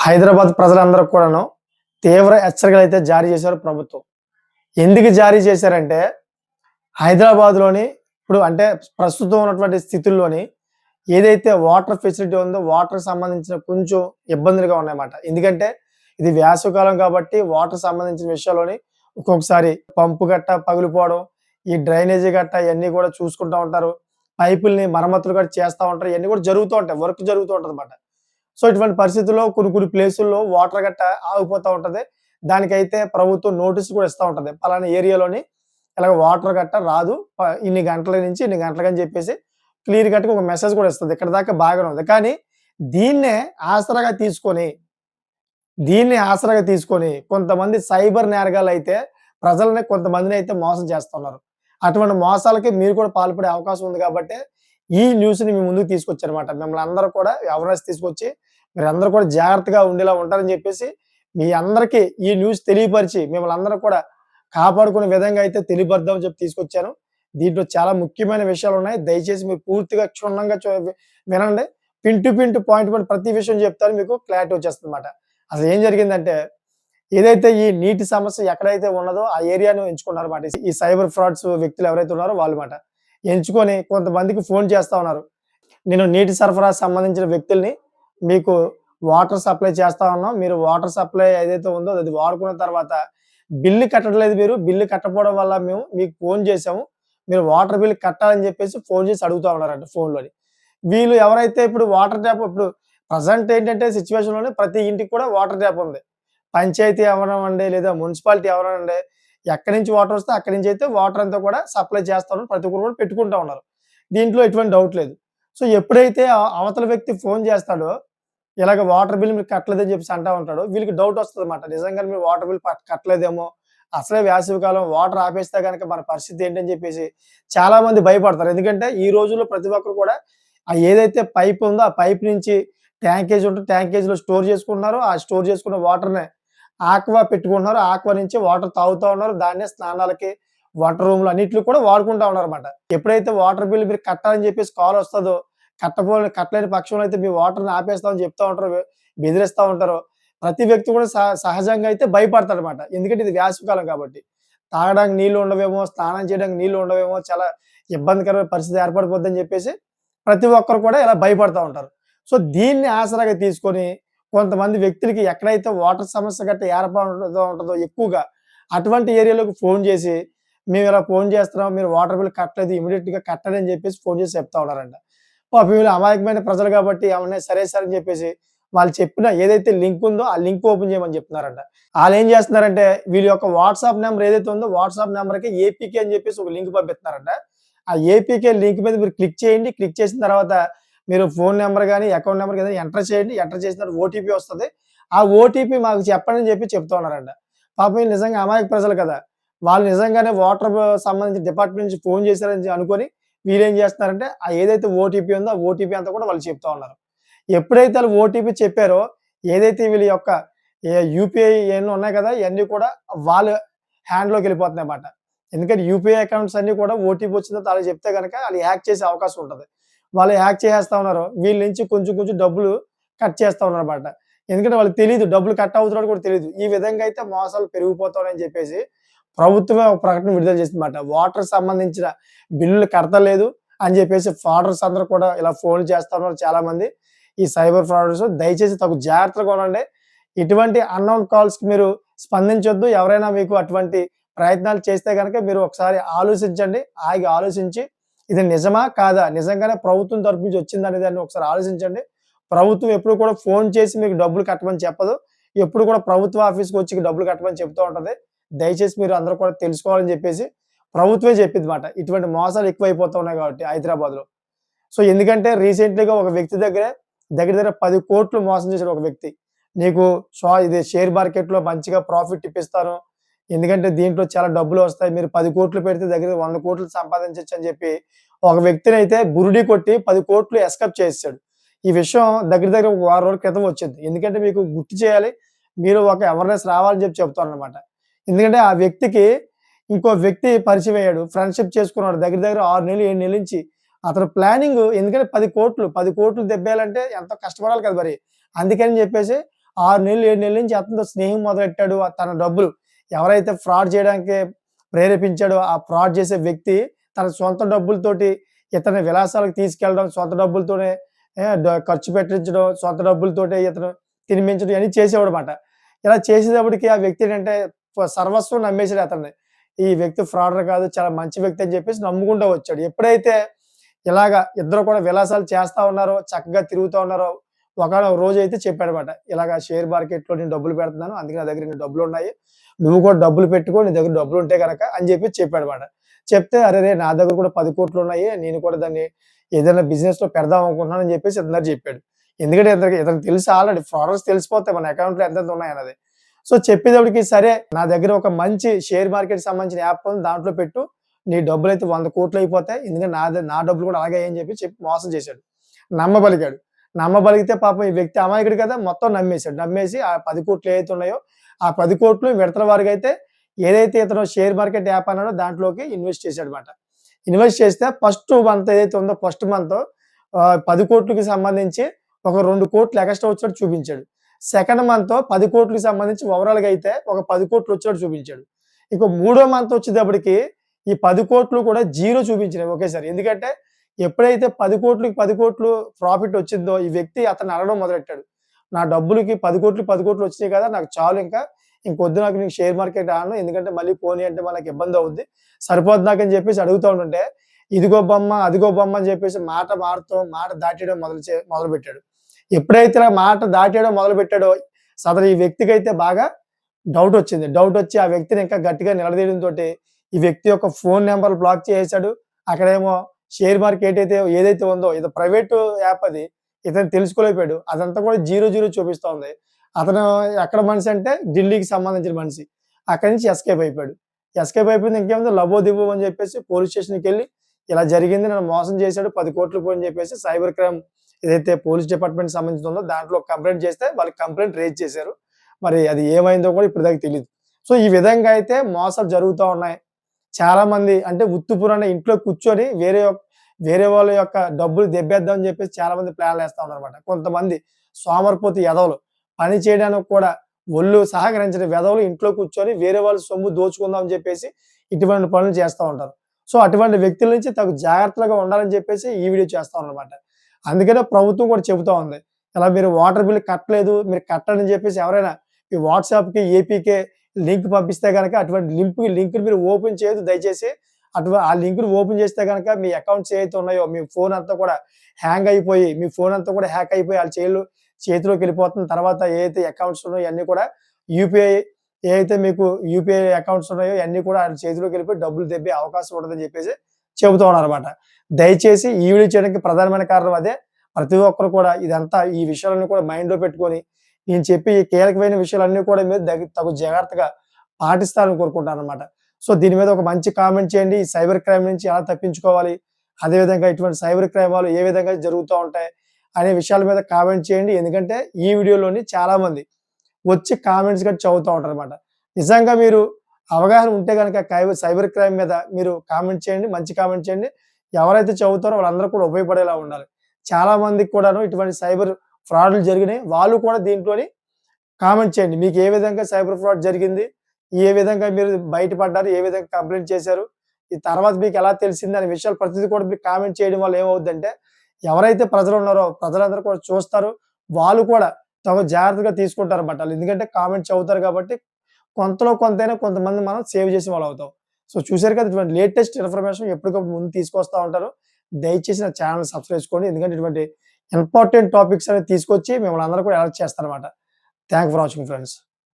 హైదరాబాద్ ప్రజలందరూ కూడాను తీవ్ర హెచ్చరికలైతే జారీ చేశారు ప్రభుత్వం. ఎందుకు జారీ చేశారంటే, హైదరాబాద్‌లోని ఇప్పుడు అంటే ప్రస్తుతం ఉన్నటువంటి స్థితుల్లోని ఏదైతే వాటర్ ఫెసిలిటీ ఉందో, వాటర్‌కి సంబంధించిన కొంచెం ఇబ్బందులుగా ఉన్నాయన్నమాట. ఎందుకంటే, ఇది వేసవికాలం కాబట్టి వాటర్ సంబంధించిన విషయాల్లోని ఒక్కొక్కసారి పంపు గట్టా పగిలిపోవడం, ఈ డ్రైనేజీ గట్టా ఇయన్నీ కూడా చూసుకుంటా ఉంటారు. పైపుల్ని మరమ్మతులు కూడా చేస్తా ఉంటారు. ఇయన్నీ కూడా జరుగుతూ ఉంటాయి. వర్క్ జరుగుతూ ఉంటదన్నమాట. సో, ఇటువంటి పరిస్థితుల్లో కొన్ని కొన్ని ప్లేసుల్లో వాటర్ గట్టా ఆగిపోతా ఉంటది. దానికైతే ప్రభుత్వం నోటీస్ కూడా ఇస్తా ఉంటది. పలానా ఏరియాలోని ఇలాగ వాటర్ గట్టా రాదు. ఇన్ని గంటల నుంచి ఇన్ని గంటలకని చెప్పేసి క్లియర్ కట్‌గా ఒక మెసేజ్ కూడా ఇస్తది. ఇక్కడి దాకా బాగానే ఉంది. కానీ దీన్నే ఆసరాగా తీసుకొని, కొంతమంది సైబర్ నేరగాళ్ళైతే ప్రజల్ని కొంతమందినైతే మోసం చేస్తున్నారు. అటువంటి మోసాలకి మీరు కూడా పాల్పడే అవకాశం ఉంది కాబట్టే ఈ న్యూస్‌ని మీ ముందుకు తీసుకొచ్చానన్నమాట. మిమ్మల్ని అందరూ కూడా అవేర్‌నెస్ తీసుకొచ్చి మీరందరూ కూడా జాగ్రత్తగా ఉండేలా ఉంటారని చెప్పేసి మీ అందరికీ ఈ న్యూస్ తెలియపరిచి మిమ్మల్ని అందరూ కూడా కాపాడుకునే విధంగా అయితే తెలియపరుద్దామని చెప్పి తీసుకొచ్చాను. దీంట్లో చాలా ముఖ్యమైన విషయాలున్నాయి. దయచేసి మీరు పూర్తిగా క్షుణ్ణంగా వినండి. పిన్ టు పిన్, పాయింట్ ప్రతి విషయం చెప్తాను, మీకు క్లారిటీ వచ్చేస్తుందన్నమాట. అసలు ఏం జరిగిందంటే, ఏదైతే ఈ నీటి సమస్య ఎక్కడైతే ఉన్నదో ఆ ఏరియాను ఎంచుకున్నారన్నమాట. ఈ సైబర్ ఫ్రాడ్స్ వ్యక్తులు ఎవరైతే ఉన్నారో వాళ్ళన్నమాట. ఎంచుకొని కొంతమందికి ఫోన్ చేస్తా ఉన్నారు. నేను నీటి సరఫరా సంబంధించిన వ్యక్తుల్ని మీకు వాటర్ సప్లై చేస్తా ఉన్నాం. మీరు వాటర్ సప్లై ఏదైతే ఉందో అది వాడుకున్న తర్వాత బిల్లు కట్టట్లేదు మీరు. బిల్లు కట్టకపోవడం వల్ల మేము మీకు ఫోన్ చేసాము. మీరు వాటర్ బిల్ కట్టాలని చెప్పేసి ఫోన్ చేసి అడుగుతా ఉన్నారంట ఫోన్‌లోని. వీళ్ళు ఎవరైతే ఇప్పుడు వాటర్ ట్యాప్ ఇప్పుడు ప్రెజెంట్ ఏంటంటే సిట్యుయేషన్‌లోనే ప్రతి ఇంటికి కూడా వాటర్ ట్యాప్ ఉంది. పంచాయతీ అవ్వనివ్వండి లేదా మున్సిపాలిటీ అవ్వనివ్వండి, ఎక్కడి నుంచి వాటర్ వస్తే అక్కడి నుంచి అయితే వాటర్ అంతా కూడా సప్లై చేస్తా ఉన్నారు. ప్రతి ఒక్కరు కూడా పెట్టుకుంటా ఉన్నారు. దీంట్లో ఎటువంటి డౌట్ లేదు. సో, ఎప్పుడైతే అవతల వ్యక్తి ఫోన్ చేస్తాడో, ఇలాగ వాటర్ బిల్ మీరు కట్టలేదని చెప్పేసి అంటా ఉంటాడు. వీళ్ళకి డౌట్ వస్తదన్నమాట. నిజంగానే మీరు వాటర్ బిల్ కట్టలేదేమో, అసలే వేసవికాలం వాటర్ ఆపేస్తే గనక మన పరిస్థితి ఏంటని చెప్పేసి చాలా మంది భయపడతారు. ఎందుకంటే ఈ రోజుల్లో ప్రతి ఒక్కరు కూడా ఏదైతే పైప్ ఉందో ఆ పైప్ నుంచి ట్యాంకేజ్ ఉంటే ట్యాంకేజ్‌లో స్టోర్ చేసుకుంటున్నారు. ఆ స్టోర్ చేసుకున్న వాటర్‌నే ఆక్వా పెట్టుకుంటున్నారు. ఆక్వా నుంచి వాటర్ తాగుతా ఉన్నారు. దాన్నే స్నానాలకి, వంట రూమ్‌లో అన్నిట్లికి కూడా వాడుకుంటా ఉన్నారన్నమాట. ఎప్పుడైతే వాటర్ బిల్ మీరు కట్టాలని చెప్పేసి కాల్ వస్తదో, కట్టలేని పక్షంలో అయితే మీ వాటర్‌ని ఆపేస్తామని చెప్తా ఉంటారు. బెదిరిస్తా ఉంటారు. ప్రతి వ్యక్తి కూడా సహజంగా అయితే భయపడతాడన్నమాట. ఎందుకంటే ఇది వేసవికాలం కాబట్టి. తాగడానికి నీళ్లు ఉండవేమో, స్నానం చేయడానికి నీళ్లు ఉండవేమో, చాలా ఇబ్బందికరమైన పరిస్థితి ఏర్పడిపోద్దని చెప్పేసి ప్రతి ఒక్కరు కూడా ఇలా భయపడతా ఉంటారు. సో, దీన్ని ఆసరాగా తీసుకొని కొంతమంది వ్యక్తులకి ఎక్కడైతే వాటర్ సమస్య గట్టా ఏర్పడుతూ ఉంటదో ఎక్కువగా, అటువంటి ఏరియాలోకి ఫోన్ చేసి, "మేము ఇలా ఫోన్ చేస్తున్నాం. మీరు వాటర్ బిల్ కట్టలేదు. ఇమ్మీడియేట్‌గా కట్టండి" అని చెప్పేసి ఫోన్ చేసి చెప్తా ఉన్నారంట. పాపం వీళ్ళు అమాయకమైన ప్రజలు కాబట్టి ఏమన్నా సరే సార్ అని చెప్పేసి వాళ్ళు చెప్పిన ఏదైతే లింక్ ఉందో ఆ లింక్ ఓపెన్ చేయమని చెప్తున్నారంట. ఆళ్ళేం చేస్తున్నారంటే వీళ్ళ యొక్క వాట్సాప్ నంబర్ ఏదైతే ఉందో వాట్సాప్ నంబర్‌కి ఏపీకే అని చెప్పేసి ఒక లింక్ పంపిస్తున్నారంట. ఆ ఏపీకే లింక్ మీద మీరు క్లిక్ చేయండి. క్లిక్ చేసిన తర్వాత మీరు ఫోన్ నంబర్ గాని, అకౌంట్ నంబర్ గాని ఎంటర్ చేయండి. ఎంటర్ చేసిన తర్వాత ఓటీపీ వస్తది. ఆ ఓటీపీ మాకు చెప్పండి అని చెప్పి చెప్తా ఉన్నారంట. పాపం వీళ్ళు నిజంగా అమాయక ప్రజలు కదా! వాళ్ళు నిజంగానే వాటర్ సంబంధించిన డిపార్ట్‌మెంట్ నుంచి ఫోన్ చేశారని అనుకోని వీళ్ళేం చేస్తున్నారంటే ఏదైతే ఓటీపీ ఉందో ఆ ఓటీపీ అంతా కూడా వాళ్ళు చెప్తా ఉన్నారు. ఎప్పుడైతే ఆళ్ళు ఓటీపీ చెప్పారో, ఏదైతే వీళ్ళ యొక్క యూపీఐ ఇయన్నీ ఉన్నాయి కదా! ఇయన్నీ కూడా వాళ్ళ హ్యాండ్‌లోకెళ్ళిపోతున్నాయన్నమాట. ఎందుకంటే యూపీఐ అకౌంట్స్ అన్నీ కూడా ఓటీపీ వచ్చిన తర్వాత ఆళ్ళకి చెప్తే గనక ఆళ్ళు హ్యాక్ చేసే అవకాశం ఉంటది. వాళ్ళు హ్యాక్ చేసేస్తా ఉన్నారు. వీళ్ళ నుంచి కొంచెం కొంచెం డబ్బులు కట్ చేస్తా ఉన్నారన్నమాట. ఎందుకంటే వాళ్ళకి తెలీదు. డబ్బులు కట్ అవుతున్నాయని కూడా తెలీదు. ఈ విధంగా అయితే మోసాలు పెరిగిపోతున్నాయని చెప్పేసి ప్రభుత్వమే ఒక ప్రకటన విడుదల చేసిందన్నమాట. వాటర్‌కి సంబంధించిన బిల్లులు కడతలేదు అని చెప్పేసి ఫ్రాడర్స్ అందరూ కూడా ఇలా ఫోన్‌లు చేస్తా ఉన్నారు చాలామంది. ఈ సైబర్ ఫ్రాడర్స్ దయచేసి తగు జాగ్రత్తగా ఉండండి. ఇటువంటి అన్నోన్ కాల్స్‌కి మీరు స్పందించొద్దు. ఎవరైనా మీకు అటువంటి ప్రయత్నాలు చేస్తే గనక మీరు ఒకసారి ఆలోచించండి. ఆగి ఆలోచించి ఇది నిజమా? కాదా? నిజంగానే ప్రభుత్వం తరపు నుంచి వచ్చిందనే దాన్ని ఒకసారి ఆలోచించండి. ప్రభుత్వం ఎప్పుడు కూడా ఫోన్ చేసి మీకు డబ్బులు కట్టమని చెప్పదు. ఎప్పుడు కూడా ప్రభుత్వ ఆఫీస్‌కొచ్చి డబ్బులు కట్టమని చెప్తూ ఉంటది. దయచేసి మీరు అందరూ కూడా తెలుసుకోవాలని చెప్పేసి ప్రభుత్వమే చెప్పిందన్నమాట. ఇటువంటి మోసాలు ఎక్కువైపోతా ఉన్నాయి కాబట్టి హైదరాబాద్‌లో. సో, ఎందుకంటే రీసెంట్‌లీగా ఒక వ్యక్తి దగ్గర దగ్గర 10,00,00,000 మోసం చేసాడు ఒక వ్యక్తి. నీకు ఇది షేర్ మార్కెట్‌లో మంచిగా ప్రాఫిట్ ఇప్పిస్తాను. ఎందుకంటే దీంట్లో చాలా డబ్బులొస్తాయి. మీరు 10,00,00,000 పెడితే దగ్గర 100,00,00,000 సంపాదించొచ్చని చెప్పి ఒక వ్యక్తినైతే బురిడీ కొట్టి 10,00,00,000 ఎస్కేప్ చేసేసాడు. ఈ విషయం దగ్గర దగ్గర ఒక వారం రోజుల క్రితం వచ్చింది. ఎందుకంటే మీకు గుర్తు చేయాలి. మీరు ఒక అవేర్‌నెస్ రావాలని చెప్పి చెప్తానన్నమాట. ఎందుకంటే ఆ వ్యక్తికి ఇంకో వ్యక్తి పరిచయం అయ్యాడు. ఫ్రెండ్‌షిప్ చేసుకున్నాడు. దగ్గర దగ్గర 6 నెలలు, 7 నెలల నుంచి అతను ప్లానింగ్ ఎందుకంటే 10,00,00,000 దెబ్బేయాలంటే ఎంతో కష్టపడాలి కదా మరి. అందుకని చెప్పేసి 6 నెలలు, 7 నెలల నుంచి అతనితో స్నేహం మొదలెట్టాడు. తన డబ్బులు ఎవరైతే ఫ్రాడ్ చేయడానికి ప్రేరేపించాడో, ఆ ఫ్రాడ్ చేసే వ్యక్తి తన సొంత డబ్బులతోటి ఇతని విలాసాలకు తీసుకెళ్ళడం, సొంత డబ్బులతోనే ఖర్చు పెట్టించడం, సొంత డబ్బులతోటే ఇతను తినిపించడం ఇయన్నీ చేసేవాడనమాట. ఇలా చేసేటప్పటికి ఆ వ్యక్తి ఏంటంటే సర్వస్వం నమ్మేసాడు అతన్ని. ఈ వ్యక్తి ఫ్రాడర్ కాదు, చాలా మంచి వ్యక్తి అని చెప్పేసి నమ్ముకుంటూ వచ్చాడు. ఎప్పుడైతే ఇలాగ ఇద్దరు కూడా విలాసాలు చేస్తా ఉన్నారో, చక్కగా తిరుగుతా ఉన్నారో, ఒకానొక రోజైతే చెప్పాడనమాట. ఇలాగ షేర్ మార్కెట్‌లో నేను డబ్బులు పెడుతున్నాను. అందుకే నా దగ్గర ఇన్ని డబ్బులున్నాయి. నువ్వు కూడా డబ్బులు పెట్టుకో. నీ దగ్గర డబ్బులుంటే గనక అని చెప్పి చెప్పాడనమాట. చెప్తే అరెరే! నా దగ్గర కూడా 10,00,00,000 ఉన్నాయి. నేను కూడా దాన్ని ఏదైనా బిజినెస్‌లో పెడదాం అనుకుంటున్నాను అని చెప్పేసి ఇతను దగ్గర చెప్పాడు. ఎందుకంటే ఇతనికి తెలుసు ఆల్రెడీ ఫ్రాడర్స్ తెలిసిపోతాయి మన అకౌంట్‌లో ఎంతెంత ఉన్నాయన్నది. సో, చెప్పేటప్పటికి సరే నా దగ్గర ఒక మంచి షేర్ మార్కెట్‌కి సంబంధించిన యాప్ ఉంది. దాంట్లో పెట్టు. నీ డబ్బులైతే 100,00,00,000 అయిపోతాయి. ఎందుకంటే నా డబ్బులు కూడా అలాగే అని చెప్పి మోసం చేశాడు. నమ్మబలికాడు. నమ్మబలిగితే పాపం ఈ వ్యక్తి అమాయకుడు కదా! మొత్తం నమ్మేసాడు. నమ్మేసి ఆ 10,00,00,000 ఏవైతే ఉన్నాయో, ఆ 10,00,00,000 విడతల వారీగా ఏదైతే ఇతను షేర్ మార్కెట్ యాప్ అన్నాడో దాంట్లోకి ఇన్వెస్ట్ చేశాడన్నమాట. ఇన్వెస్ట్ చేస్తే ఫస్ట్ మంత్ ఏదైతే ఉందో ఫస్ట్ మంత్ 10,00,00,000కి సంబంధించి ఒక 2,00,00,000 ఎక్స్‌ట్రా వచ్చినట్టు చూపించాడు. సెకండ్ మంత్ 10,00,00,000కి సంబంధించి ఓవరాల్‌గా అయితే ఒక 10,00,00,000 వచ్చినట్టు చూపించాడు. ఇక మూడో మంత్ వచ్చేటప్పటికి ఈ 10,00,00,000 కూడా జీరో చూపించినాయి ఒకేసారి. ఎందుకంటే ఎప్పుడైతే 10,00,00,000కి 10,00,00,000 ప్రాఫిట్ వచ్చిందో ఈ వ్యక్తి అతన్ని అడగడం మొదలెట్టాడు. నా డబ్బులకి 10,00,00,000, 10,00,00,000 వచ్చినాయి కదా! నాకు చాలు ఇంకా. ఇంకొద్దు నాకు నీకు షేర్ మార్కెట్ ఆడను. ఎందుకంటే మళ్ళీ పోనీ అంటే మనకి ఇబ్బంది అవుద్ది. సరిపోద్ది నాకని చెప్పేసి అడుగుతా ఉంటుంటే, ఇదిగో బొమ్మ, అదిగో బొమ్మ అని చెప్పేసి మాట మారుతూ మాట దాటేయడం మొదలుపెట్టాడు. ఎప్పుడైతే ఇలా మాట దాటేయడం మొదలుపెట్టాడో సదరు ఈ వ్యక్తికైతే బాగా డౌటొచ్చింది. డౌటొచ్చి ఆ వ్యక్తిని ఇంకా గట్టిగా నిలదీయడంతోటి ఈ వ్యక్తి యొక్క ఫోను నంబర్‌లు బ్లాక్ చేసేసాడు. అక్కడేమో షేర్ మార్కెట్ ఏదైతే ఉందో ఇది ప్రైవేటు యాప్ అది. ఇతను తెలుసుకోలేకపోయాడు. అదంతా కూడా జీరో జీరో చూపిస్తా ఉంది. అతను ఎక్కడ మనిషి అంటే ఢిల్లీకి సంబంధించిన మనిషి. అక్కడి నుంచి ఎస్కేప్ అయిపోయాడు. ఎస్కేప్ అయిపోయింది ఇంకేముంది లబోదిబోం అని చెప్పేసి పోలీస్ స్టేషన్‌కెళ్ళి ఇలా జరిగింది. నన్ను మోసం చేశాడు 10,00,00,000 అని చెప్పేసి సైబర్ క్రైమ్ ఏదైతే పోలీస్ డిపార్ట్‌మెంట్ సంబంధించి ఉందో దాంట్లో కంప్లెయింట్ చేస్తే వాళ్ళు కంప్లెయింట్ రేజ్ చేశారు. మరి అది ఏమైందో కూడా ఇప్పటిదాకా తెలీదు. సో, ఈ విధంగా అయితే మోసాలు జరుగుతా ఉన్నాయి. చాలామంది అంటే ఉత్తుపురన్న ఇంట్లో కూర్చొని వేరే వాళ్ళ యొక్క డబ్బులు దెబ్బేద్దాం అని చెప్పేసి చాలామంది ప్లాన్‌లేస్తా ఉన్నారన్నమాట. కొంతమంది సోమరిపోతు ఎదవలు పని చేయడానికి కూడా ఒళ్ళు సహకరించని వెధవలు ఇంట్లో కూర్చొని వేరే వాళ్ళ సొమ్ము దోచుకుందాం అని చెప్పేసి ఇటువంటి పనులు చేస్తా ఉంటారు. సో, అటువంటి వ్యక్తుల నుంచి తగు జాగ్రత్తగా ఉండాలని చెప్పేసి ఈ వీడియో చేస్తామన్నమాట. అందుకనే ప్రభుత్వం కూడా చెబుతా ఉంది. ఇలా మీరు వాటర్ బిల్ కట్టలేదు, మీరు కట్టండి అని చెప్పేసి ఎవరైనా ఈ వాట్సాప్‌కి, ఏపీకే లింక్ పంపిస్తే గనక అటువంటి లింక్‌ని మీరు ఓపెన్ చేయొద్దు దయచేసి. ఆ లింక్‌ని ఓపెన్ చేస్తే గనక మీ అకౌంట్స్ ఏవైతే ఉన్నాయో మీ ఫోన్ అంతా కూడా హ్యాంగ్ అయిపోయి, మీ ఫోన్ అంతా కూడా హ్యాక్ అయిపోయి ఆళ్ళ చేతిలోకెళ్ళిపోతుంది. తర్వాత ఏదైతే అకౌంట్స్ ఉన్నాయో ఇయన్నీ కూడా యూపీఐ ఏదైతే మీకు యూపీఐ అకౌంట్స్ ఉన్నాయో ఇయన్నీ కూడా ఆళ్ళ చేతిలోకెళ్ళిపోయి డబ్బులు దెబ్బే అవకాశం ఉంటదని చెప్పేసి చెబుతూ ఉన్నారన్నమాట. దయచేసి ఈ వీడియో చేయడానికి ప్రధానమైన కారణం అదే. ప్రతి ఒక్కరు కూడా ఇదంతా ఈ విషయాలన్నీ కూడా మైండ్‌లో పెట్టుకొని నేను చెప్పే ఈ కీలకమైన విషయాలన్నీ కూడా మీరు తగు జాగ్రత్తగా పాటిస్తారని కోరుకుంటానన్నమాట. సో, దీని మీద ఒక మంచి కామెంట్ చేయండి. ఈ సైబర్ క్రైమ్ నుంచి ఎలా తప్పించుకోవాలి? అదేవిధంగా ఇటువంటి సైబర్ క్రైమాలు ఏ విధంగా జరుగుతా ఉంటాయి? అనే విషయాల మీద కామెంట్ చేయండి. ఎందుకంటే ఈ వీడియోలోని చాలామంది వచ్చి కామెంట్స్ గట్టా చదువుతా ఉంటారన్నమాట. నిజంగా మీరు అవగాహన ఉంటే గనక సైబర్ క్రైమ్ మీద మీరు కామెంట్ చేయండి. మంచి కామెంట్ చేయండి. ఎవరైతే చదువుతారో వాళ్ళందరూ కూడా ఉపయోగపడేలా ఉండాలి. చాలా మందికి కూడాను ఇటువంటి సైబర్ ఫ్రాడ్‌లు జరిగినాయి. వాళ్ళు కూడా దీంట్లోని కామెంట్ చేయండి. మీకు ఏ విధంగా సైబర్ ఫ్రాడ్ జరిగింది? ఏ విధంగా మీరు బయటపడ్డారు? ఏ విధంగా కంప్లెయింట్ చేశారు? ఈ తర్వాత మీకెలా తెలిసింది అనే విషయాలు ప్రతిది కూడా మీరు కామెంట్ చేయడం వల్ల ఏమవుద్దంటే, ఎవరైతే ప్రజలున్నారో ప్రజలందరూ కూడా చూస్తారు. వాళ్ళు కూడా తగు జాగ్రత్తగా తీసుకుంటారన్నమాట. ఎందుకంటే కామెంట్ చదువుతారు కాబట్టి కొంతలో కొంతైనా కొంతమంది మనం సేవ్ చేసిన వాళ్ళవుతాం. సో, చూసారు కదా! ఇటువంటి లేటెస్ట్ ఇన్ఫర్మేషన్ ఎప్పటికప్పుడు ముందు తీసుకొస్తా ఉంటారు. దయచేసి నా ఛానెల్‌ని సబ్స్క్రైబ్ చేసుకోండి. ఎందుకంటే ఇటువంటి ఇంపార్టెంట్ టాపిక్స్ అనేవి తీసుకొచ్చి మిమ్మల్ని అందరూ కూడా అలర్ట్ చేస్తానన్నమాట. Thank for watching friends.